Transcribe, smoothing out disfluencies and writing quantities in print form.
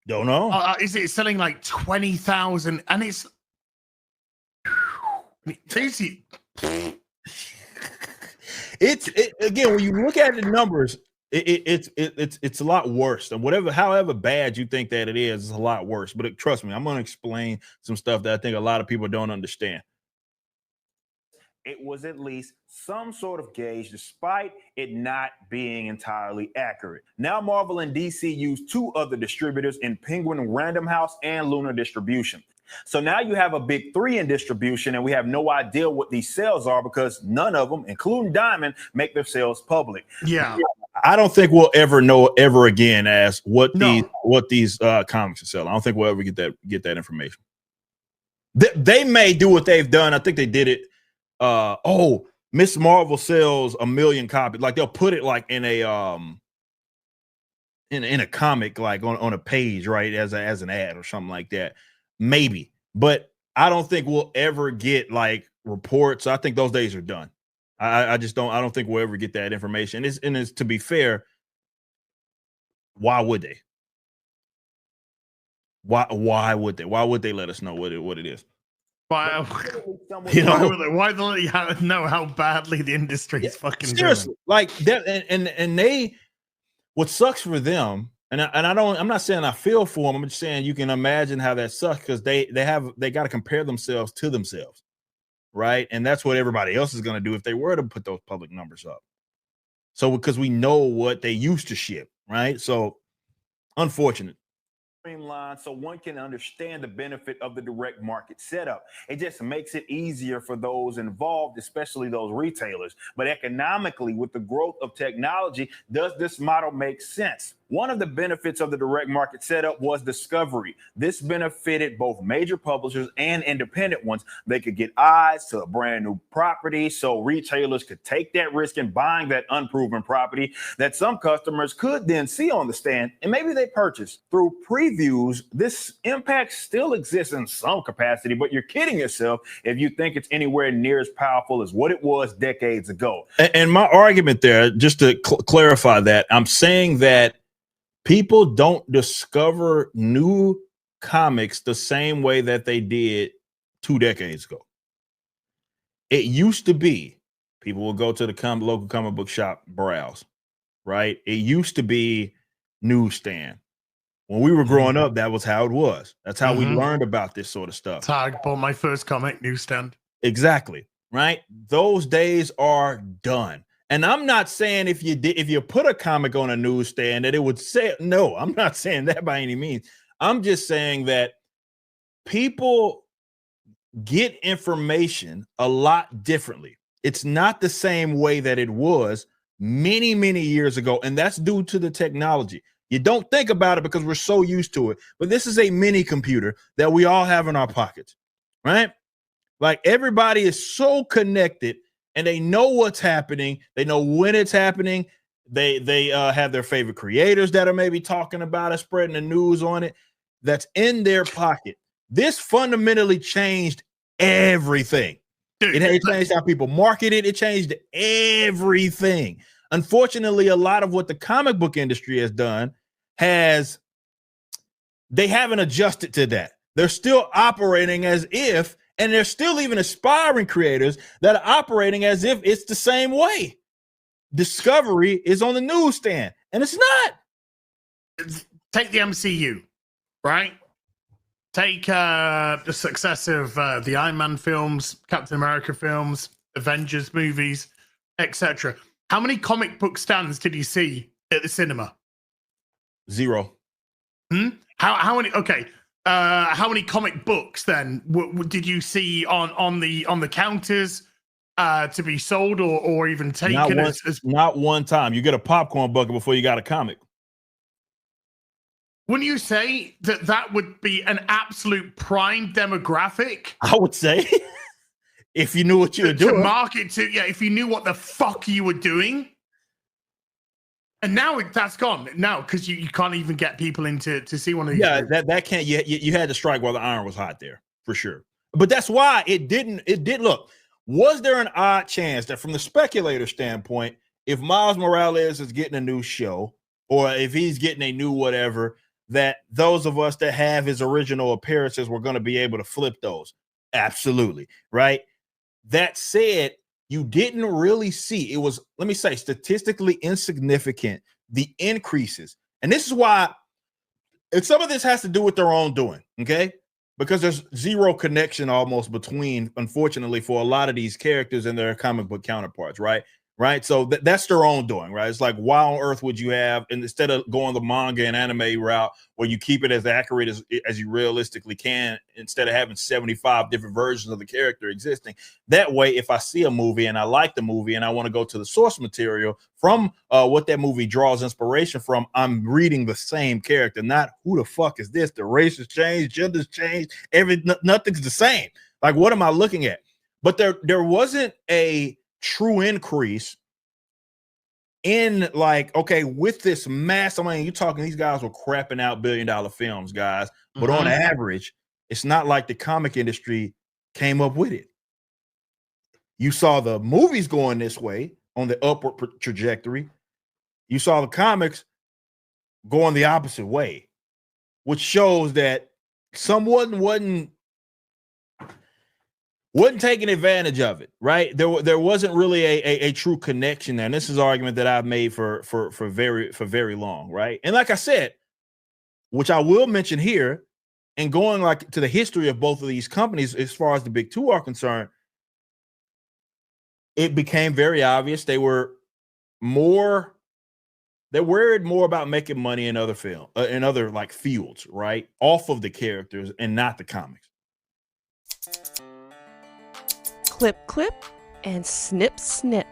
Don't know. Is it selling like 20,000? And it's again, when you look at the numbers, it's a lot worse. And however bad you think that it is, it's a lot worse. But trust me, I'm going to explain some stuff that I think a lot of people don't understand. It was at least some sort of gauge, despite it not being entirely accurate. Now, Marvel and DC use two other distributors in Penguin Random House and Lunar Distribution. So now you have a big three in distribution, and we have no idea what these sales are because none of them, including Diamond, make their sales public. Yeah. I don't think we'll ever know ever again as what these comics are selling. I don't think we'll ever get that information. They may do what they've done. I think they did it. Miss Marvel sells 1 million copies. Like they'll put it like in a in a comic, like on a page, right, as an ad or something like that. Maybe, but I don't think we'll ever get like reports. I think those days are done. I just don't. I don't think we'll ever get that information. It's to be fair, why would they? Why would they? Why would they let us know what it is? Why do they know how badly the industry is fucking seriously doing? Like that, and they. What sucks for them, and I'm not saying I feel for them. I'm just saying you can imagine how that sucks because they got to compare themselves to themselves, right? And that's what everybody else is going to do if they were to put those public numbers up. So because we know what they used to ship, right? So unfortunate. Streamline so one can understand the benefit of the direct market setup. It just makes it easier for those involved, especially those retailers. But economically, with the growth of technology, does this model make sense? One of the benefits of the direct market setup was discovery. This benefited both major publishers and independent ones. They could get eyes to a brand new property, so retailers could take that risk in buying that unproven property that some customers could then see on the stand, and maybe they purchase. Through previews, this impact still exists in some capacity, but you're kidding yourself if you think it's anywhere near as powerful as what it was decades ago. And my argument there, just to clarify that, I'm saying that people don't discover new comics the same way that they did 2 decades ago. It used to be people will go to the local comic book shop, browse, right? It used to be newsstand. When we were growing up, that was how it was. That's how we learned about this sort of stuff. I bought my first comic, newsstand. Exactly, right? Those days are done. And I'm not saying if you put a comic on a newsstand that it would say, no, I'm not saying that by any means. I'm just saying that people get information a lot differently. It's not the same way that it was many, many years ago. And that's due to the technology. You don't think about it because we're so used to it. But this is a mini computer that we all have in our pockets, right? Like everybody is so connected. And they know what's happening. They know when it's happening. They have their favorite creators that are maybe talking about it, spreading the news on it. That's in their pocket. This fundamentally changed everything. Dude, it changed how people market it. It changed everything. Unfortunately, a lot of what the comic book industry has done they haven't adjusted to that. They're still operating as if. And there's still even aspiring creators that are operating as if it's the same way. Discovery is on the newsstand, and it's not. Take the MCU, right? Take the success of the Iron Man films, Captain America films, Avengers movies, etc. How many comic book stands did you see at the cinema? 0. How many? Okay. How many comic books then did you see on the counters to be sold or even taken? Not one time. You get a popcorn bucket before you got a comic. Wouldn't you say that would be an absolute prime demographic? I would say, if you knew what you were doing. To market to, if you knew what the fuck you were doing. And now that's gone now because you can't even get people in to see one of these. Yeah, that can't. You had to strike while the iron was hot there for sure. But that's why it did. Look, was there an odd chance that from the speculator standpoint, if Miles Morales is getting a new show or if he's getting a new whatever, that those of us that have his original appearances were going to be able to flip those. Absolutely. Right. That said, you didn't really see, it was, let me say, statistically insignificant, the increases. And this is why, and some of this has to do with their own doing, okay? Because there's zero connection almost between, unfortunately, for a lot of these characters and their comic book counterparts, right? Right. So that's their own doing, right? It's like, why on earth would you have, and instead of going the manga and anime route where you keep it as accurate as you realistically can, instead of having 75 different versions of the character existing, that way, if I see a movie and I like the movie and I want to go to the source material from what that movie draws inspiration from, I'm reading the same character, not who the fuck is this? The race has changed, gender's changed, nothing's the same. Like, what am I looking at? But there wasn't a true increase in, like, okay, with this mass, I mean, you're talking, these guys were crapping out billion-dollar films, guys, but on average, it's not like the comic industry came up with it. You saw the movies going this way on the upward trajectory. You saw the comics going the opposite way, which shows that someone wasn't taking advantage of it, right? There wasn't really a true connection there. And this is an argument that I've made for very long, right? And like I said, which I will mention here, and going like to the history of both of these companies as far as the big two are concerned, it became very obvious they worried more about making money in other in other like fields, right? Off of the characters and not the comics. Clip, clip, and snip, snip.